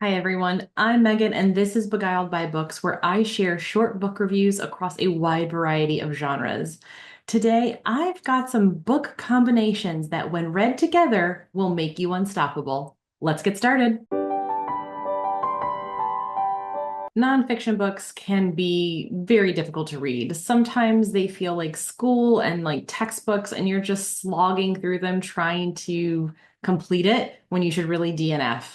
Hi everyone, I'm Megan and this is Beguiled by Books, where I share short book reviews across a wide variety of genres. Today, I've got some book combinations that, when read together, will make you unstoppable. Let's get started. Nonfiction books can be very difficult to read. Sometimes they feel like school and like textbooks, and you're just slogging through them trying to complete it when you should really DNF.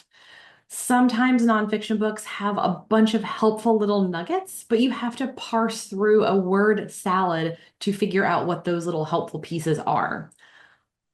Sometimes nonfiction books have a bunch of helpful little nuggets, but you have to parse through a word salad to figure out what those little helpful pieces are.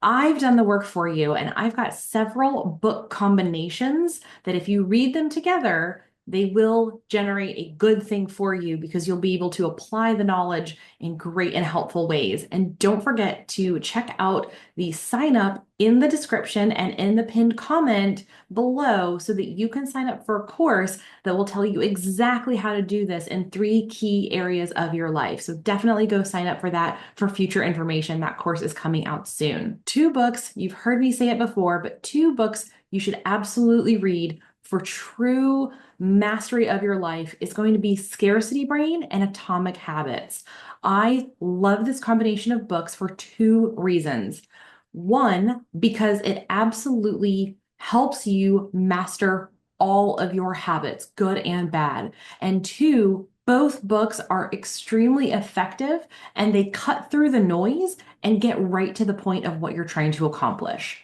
I've done the work for you, and I've got several book combinations that if you read them together, they will generate a good thing for you because you'll be able to apply the knowledge in great and helpful ways. And don't forget to check out the sign up in the description and in the pinned comment below so that you can sign up for a course that will tell you exactly how to do this in three key areas of your life. So definitely go sign up for that for future information. That course is coming out soon. Two books, you've heard me say it before, but two books you should absolutely read for true mastery of your life is going to be Scarcity Brain and Atomic Habits. I love this combination of books for two reasons. One, because it absolutely helps you master all of your habits, good and bad. And two, both books are extremely effective and they cut through the noise and get right to the point of what you're trying to accomplish.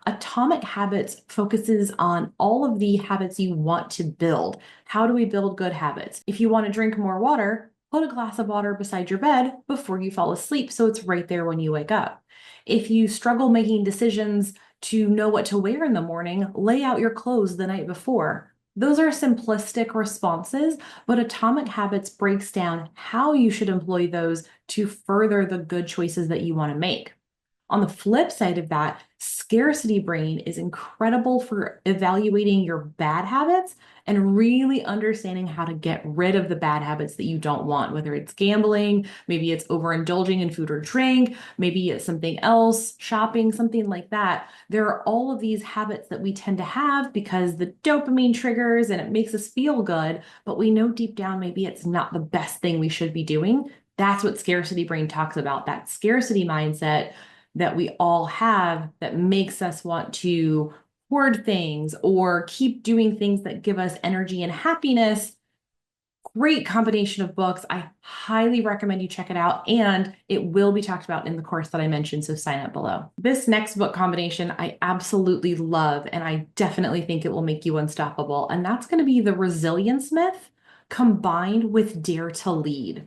Atomic Habits focuses on all of the habits you want to build. How do we build good habits? If you want to drink more water, put a glass of water beside your bed before you fall asleep so it's right there when you wake up. If you struggle making decisions to know what to wear in the morning, lay out your clothes the night before. Those are simplistic responses, but Atomic Habits breaks down how you should employ those to further the good choices that you want to make. On the flip side of that, Scarcity Brain is incredible for evaluating your bad habits and really understanding how to get rid of the bad habits that you don't want, whether it's gambling, maybe it's overindulging in food or drink, maybe it's something else, shopping, something like that. There are all of these habits that we tend to have because the dopamine triggers and it makes us feel good, but we know deep down maybe it's not the best thing we should be doing. That's what Scarcity Brain talks about, that scarcity mindset that we all have that makes us want to hoard things or keep doing things that give us energy and happiness. Great combination of books. I highly recommend you check it out, and it will be talked about in the course that I mentioned, so sign up below. This next book combination I absolutely love, and I definitely think it will make you unstoppable, and that's going to be The Resilience Myth combined with Dare to Lead.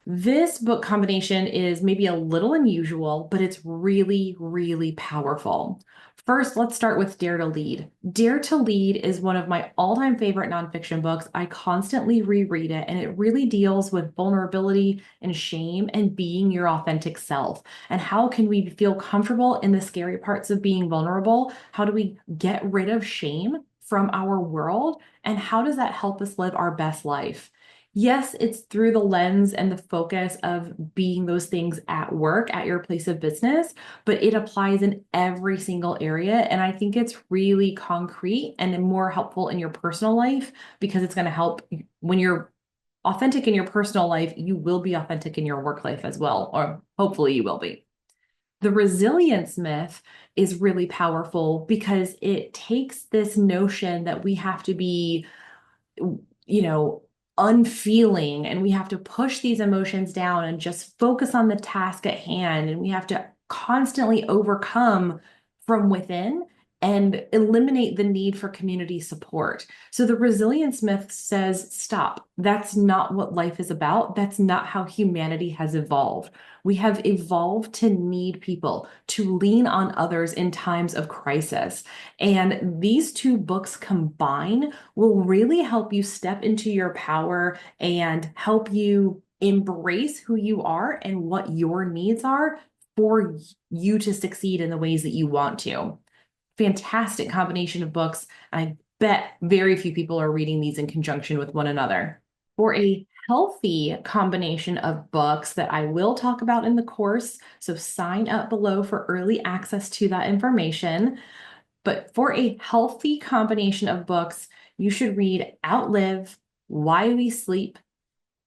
This book combination is maybe a little unusual, but it's really, really powerful. First, let's start with Dare to Lead. Dare to Lead is one of my all-time favorite nonfiction books. I constantly reread it, and it really deals with vulnerability and shame and being your authentic self. And how can we feel comfortable in the scary parts of being vulnerable? How do we get rid of shame from our world? And how does that help us live our best life? Yes, it's through the lens and the focus of being those things at work, at your place of business, but it applies in every single area. And I think it's really concrete and more helpful in your personal life because it's going to help when you're authentic in your personal life, you will be authentic in your work life as well, or hopefully you will be. The resilience myth is really powerful because it takes this notion that we have to be, you know, unfeeling and we have to push these emotions down and just focus on the task at hand. And we have to constantly overcome from within and eliminate the need for community support. So the resilience myth says, stop. That's not what life is about. That's not how humanity has evolved. We have evolved to need people, to lean on others in times of crisis. And these two books combine will really help you step into your power and help you embrace who you are and what your needs are for you to succeed in the ways that you want to. Fantastic combination of books. I bet very few people are reading these in conjunction with one another. For a healthy combination of books that I will talk about in the course, so sign up below for early access to that information. But for a healthy combination of books, you should read Outlive, Why We Sleep,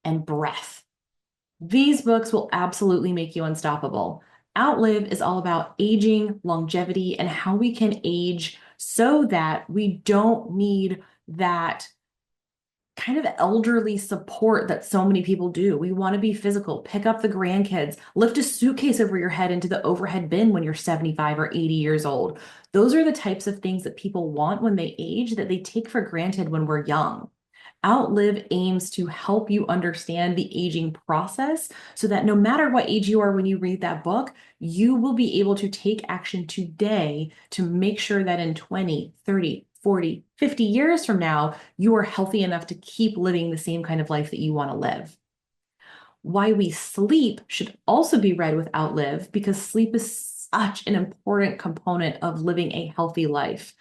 and Breath. These books will absolutely make you unstoppable. Outlive is all about aging, longevity, and how we can age so that we don't need that kind of elderly support that so many people do. We want to be physical, pick up the grandkids, lift a suitcase over your head into the overhead bin when you're 75 or 80 years old. Those are the types of things that people want when they age that they take for granted when we're young. Outlive aims to help you understand the aging process so that no matter what age you are when you read that book, you will be able to take action today to make sure that in 20, 30, 40, 50 years from now, you are healthy enough to keep living the same kind of life that you want to live. Why We Sleep should also be read with Outlive because sleep is such an important component of living a healthy life.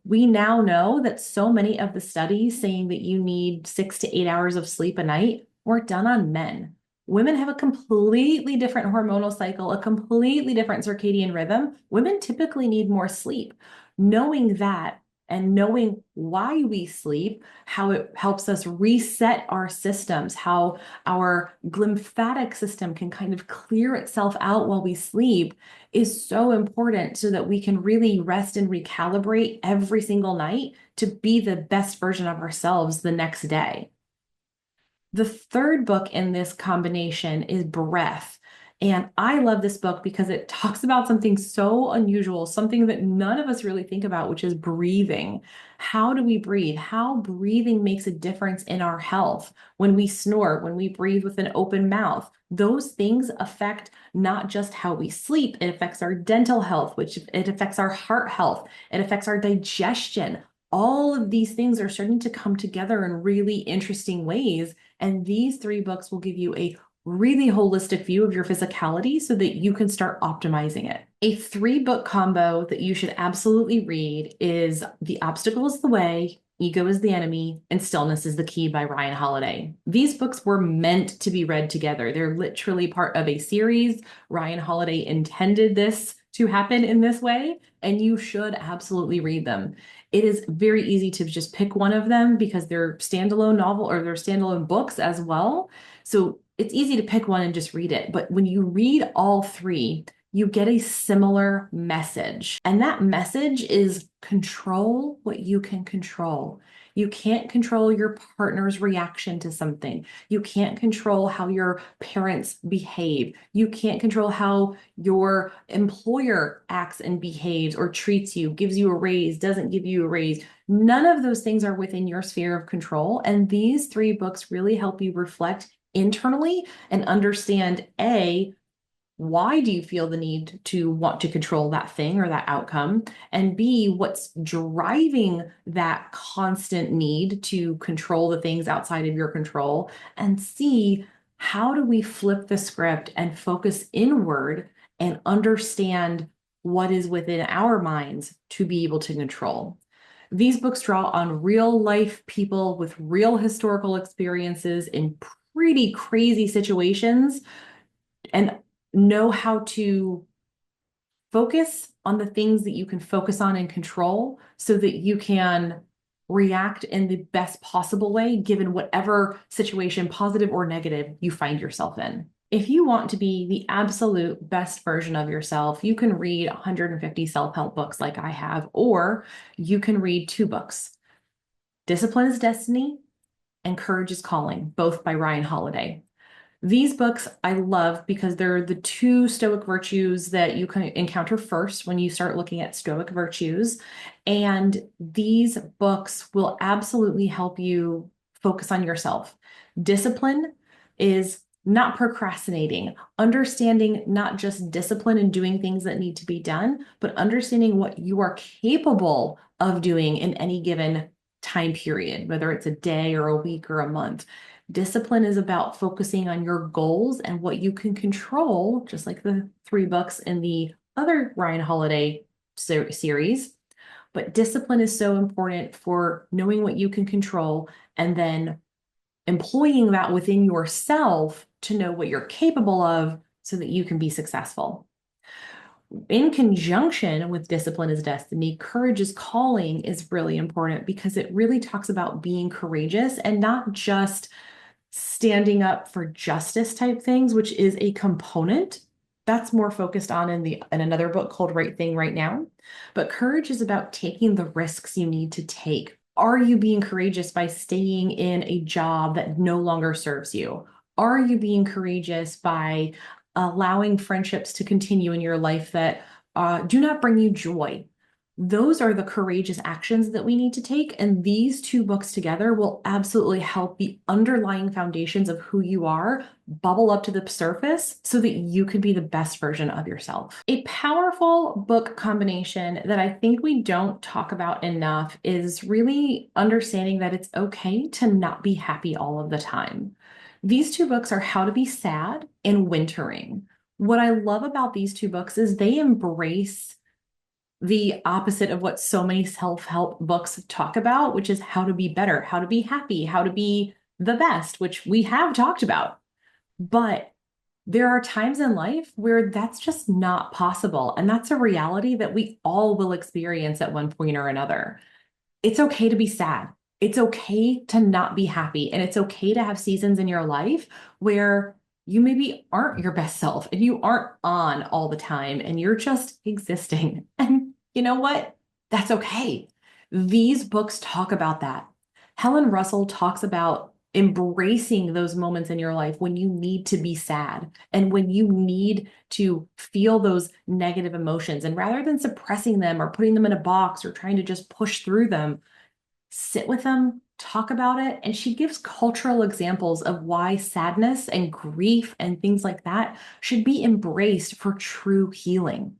We now know that so many of the studies saying that you need 6 to 8 hours of sleep a night were done on men. Women have a completely different hormonal cycle, a completely different circadian rhythm. Women typically need more sleep. Knowing that and knowing why we sleep, how it helps us reset our systems, how our lymphatic system can kind of clear itself out while we sleep is so important so that we can really rest and recalibrate every single night to be the best version of ourselves the next day. The third book in this combination is Breath. And I love this book because it talks about something so unusual, something that none of us really think about, which is breathing. How do we breathe? How breathing makes a difference in our health. When we snore, when we breathe with an open mouth, those things affect not just how we sleep, it affects our dental health, which it affects our heart health, it affects our digestion. All of these things are starting to come together in really interesting ways. And these three books will give you a really holistic view of your physicality so that you can start optimizing it. A 3-book combo that you should absolutely read is The Obstacle is the Way, Ego is the Enemy, and Stillness is the Key by Ryan Holiday. These books were meant to be read together. They're literally part of a series. Ryan Holiday intended this to happen in this way, and you should absolutely read them. It is very easy to just pick one of them because they're standalone novel or they're standalone books as well. So it's easy to pick one and just read it. But when you read all three, you get a similar message. And that message is control what you can control. You can't control your partner's reaction to something. You can't control how your parents behave. You can't control how your employer acts and behaves or treats you, gives you a raise, doesn't give you a raise. None of those things are within your sphere of control. And these 3 books really help you reflect internally and understand A, why do you feel the need to want to control that thing or that outcome? And B, what's driving that constant need to control the things outside of your control? And C, how do we flip the script and focus inward and understand what is within our minds to be able to control? These books draw on real life people with real historical experiences in pretty crazy situations and know how to focus on the things that you can focus on and control so that you can react in the best possible way, given whatever situation, positive or negative, you find yourself in. If you want to be the absolute best version of yourself, you can read 150 self-help books like I have, or you can read 2 books, Discipline is Destiny and Courage is Calling, both by Ryan Holiday. These books I love because they're the 2 Stoic virtues that you can encounter first when you start looking at Stoic virtues. And these books will absolutely help you focus on yourself. Discipline is not procrastinating, understanding not just discipline and doing things that need to be done, but understanding what you are capable of doing in any given time period, whether it's a day or a week or a month. Discipline is about focusing on your goals and what you can control, just like the 3 books in the other Ryan Holiday series. But discipline is so important for knowing what you can control and then employing that within yourself to know what you're capable of so that you can be successful. In conjunction with Discipline is Destiny, Courage is Calling is really important because it really talks about being courageous and not just standing up for justice type things, which is a component that's more focused on in another book called Right Thing Right Now. But courage is about taking the risks you need to take. Are you being courageous by staying in a job that no longer serves you? Are you being courageous by allowing friendships to continue in your life that do not bring you joy? Those are the courageous actions that we need to take. And these two books together will absolutely help the underlying foundations of who you are bubble up to the surface so that you could be the best version of yourself. A powerful book combination that I think we don't talk about enough is really understanding that it's okay to not be happy all of the time. These two books are How to Be Sad and Wintering. What I love about these two books is they embrace the opposite of what so many self-help books talk about, which is how to be better, how to be happy, how to be the best, which we have talked about. But there are times in life where that's just not possible. And that's a reality that we all will experience at one point or another. It's okay to be sad. It's okay to not be happy. And it's okay to have seasons in your life where you maybe aren't your best self and you aren't on all the time and you're just existing. And you know what? That's okay. These books talk about that. Helen Russell talks about embracing those moments in your life when you need to be sad and when you need to feel those negative emotions. And rather than suppressing them or putting them in a box or trying to just push through them, sit with them, talk about it. And she gives cultural examples of why sadness and grief and things like that should be embraced for true healing.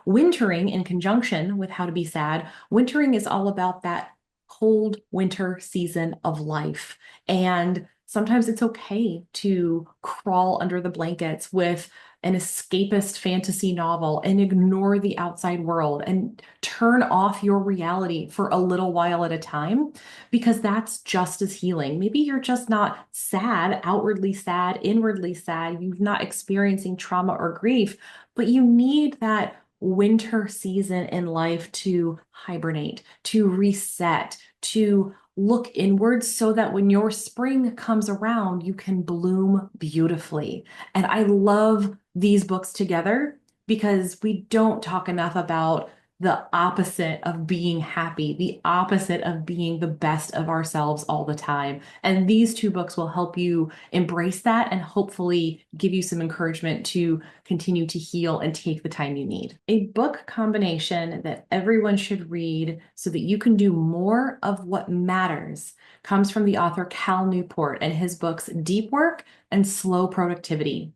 Wintering, in conjunction with How to Be Sad, wintering is all about that cold winter season of life. And sometimes it's okay to crawl under the blankets with an escapist fantasy novel and ignore the outside world and turn off your reality for a little while at a time, because that's just as healing. Maybe you're just not sad, outwardly sad, inwardly sad. You're not experiencing trauma or grief, but you need that winter season in life to hibernate, to reset, to look inwards so that when your spring comes around, you can bloom beautifully. And I love these books together because we don't talk enough about the opposite of being happy, the opposite of being the best of ourselves all the time. And these two books will help you embrace that and hopefully give you some encouragement to continue to heal and take the time you need. A book combination that everyone should read so that you can do more of what matters comes from the author Cal Newport and his books Deep Work and Slow Productivity.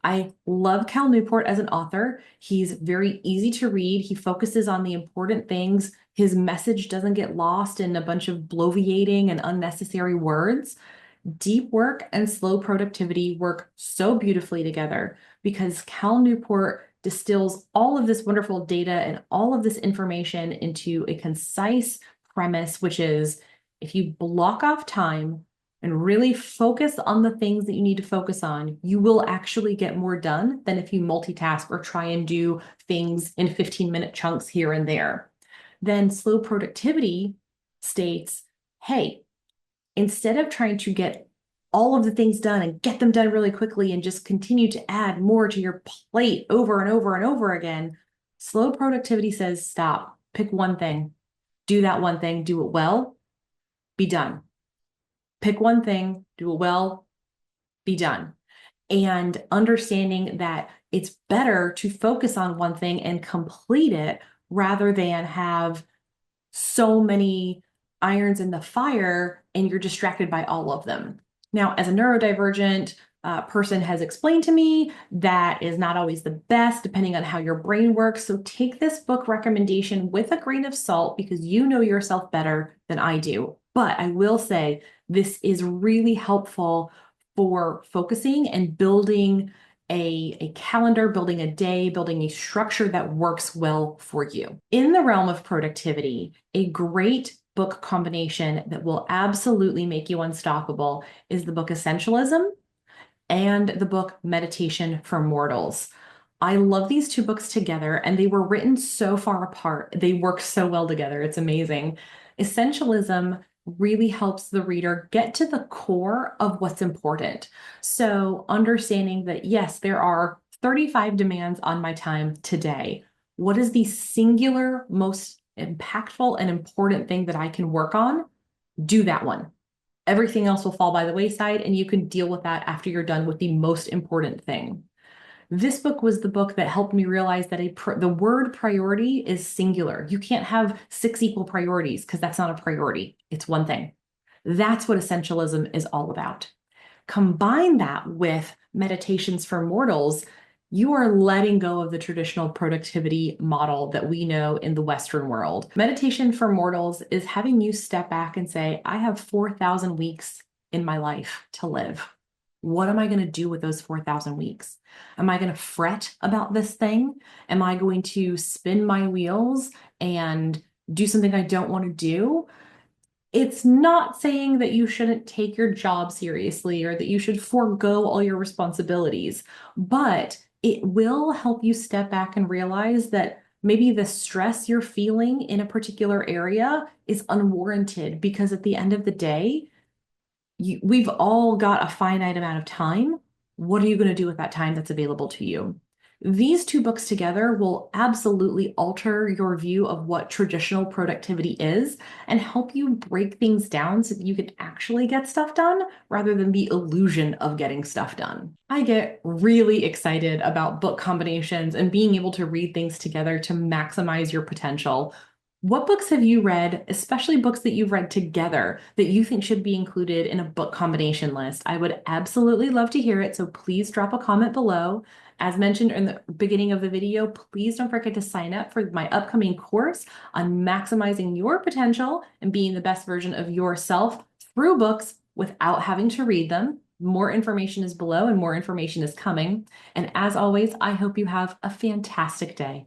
I love Cal Newport as an author. He's very easy to read. He focuses on the important things. His message doesn't get lost in a bunch of bloviating and unnecessary words. Deep Work and Slow Productivity work so beautifully together because Cal Newport distills all of this wonderful data and all of this information into a concise premise, which is if you block off time and really focus on the things that you need to focus on, you will actually get more done than if you multitask or try and do things in 15-minute chunks here and there. Then Slow Productivity states, hey, instead of trying to get all of the things done and get them done really quickly and just continue to add more to your plate over and over and over again, Slow Productivity says, stop, pick one thing, do that one thing, do it well, be done. Pick one thing, do it well, be done. And understanding that it's better to focus on one thing and complete it rather than have so many irons in the fire and you're distracted by all of them. Now, as a neurodivergent person has explained to me, that is not always the best depending on how your brain works. So take this book recommendation with a grain of salt because you know yourself better than I do. But I will say this is really helpful for focusing and building a calendar, building a day, building a structure that works well for you. In the realm of productivity, a great book combination that will absolutely make you unstoppable is the book Essentialism and the book Meditation for Mortals. I love these two books together, and they were written so far apart. They work so well together. It's amazing. Essentialism really helps the reader get to the core of what's important. So, understanding that, yes, there are 35 demands on my time today. What is the singular, most impactful and important thing that I can work on? Do that one. Everything else will fall by the wayside, and you can deal with that after you're done with the most important thing. This book was the book that helped me realize that the word priority is singular. You can't have six equal priorities because that's not a priority. It's one thing. That's what essentialism is all about. Combine that with Meditations for Mortals, you are letting go of the traditional productivity model that we know in the Western world. Meditation for Mortals is having you step back and say, I have 4,000 weeks in my life to live. What am I going to do with those 4,000 weeks? Am I going to fret about this thing? Am I going to spin my wheels and do something I don't want to do? It's not saying that you shouldn't take your job seriously or that you should forego all your responsibilities, but it will help you step back and realize that maybe the stress you're feeling in a particular area is unwarranted because at the end of the day, we've all got a finite amount of time. What are you going to do with that time that's available to you? These two books together will absolutely alter your view of what traditional productivity is and help you break things down so that you can actually get stuff done rather than the illusion of getting stuff done. I get really excited about book combinations and being able to read things together to maximize your potential. What books have you read, especially books that you've read together, that you think should be included in a book combination list? I would absolutely love to hear it, so please drop a comment below. As mentioned in the beginning of the video, please don't forget to sign up for my upcoming course on maximizing your potential and being the best version of yourself through books without having to read them. More information is below and more information is coming. And as always, I hope you have a fantastic day.